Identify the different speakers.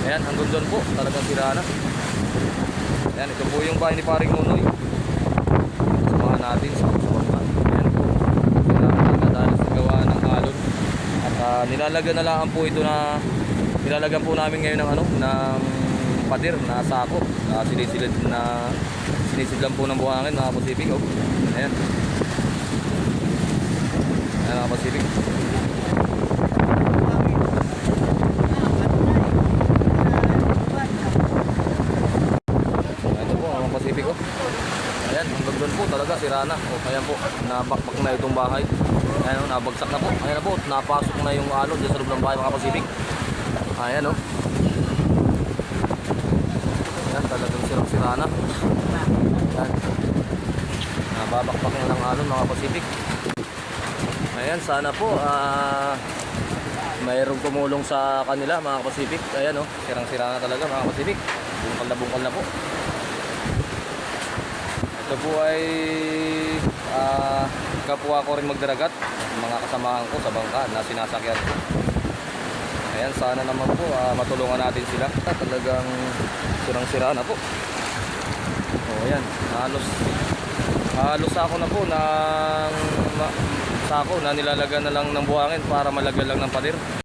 Speaker 1: Ayan, hanggang doon po, talagang sira na. Ayan, ito po yung bahay ni paring Nunoy. Samahan natin sa bangka. Ayan po, sira na talaga dahil sa gawa ng alon. At nilalagyan na lang po ito na, nilalagyan po namin ngayon ng ng pader na sako. Sinisilid lang po ng buhangin mga Pacific. Oh. Ayan. Ayan mga Pacific. Pacific. Oh. Ayan, hanggang doon po talaga sira na. Oh, ayan po, nabakbak na itong bahay. Ayan, oh, nabagsak na po. Ayan na po, napasok na yung alon dyan sa loob ng bahay mga Pacific. Ayan, oh. Ayan, talagang sira na. Ayan. Nababakbak na ng alon mga Pacific. Ayan, sana po mayroong tumulong sa kanila mga Pacific. Ayan, oh, sirang-sira na talaga mga Pacific. Bungkal na po. Ito po ay kapwa ko rin magdaragat, mga kasamahan ko sa bangka na sinasakyan. Ayan, sana naman po matulungan natin sila. Talagang sirang-sira na po. O ayan, halos sako na po ng sako na nilalagan na lang ng buhangin para malagyan lang ng pader.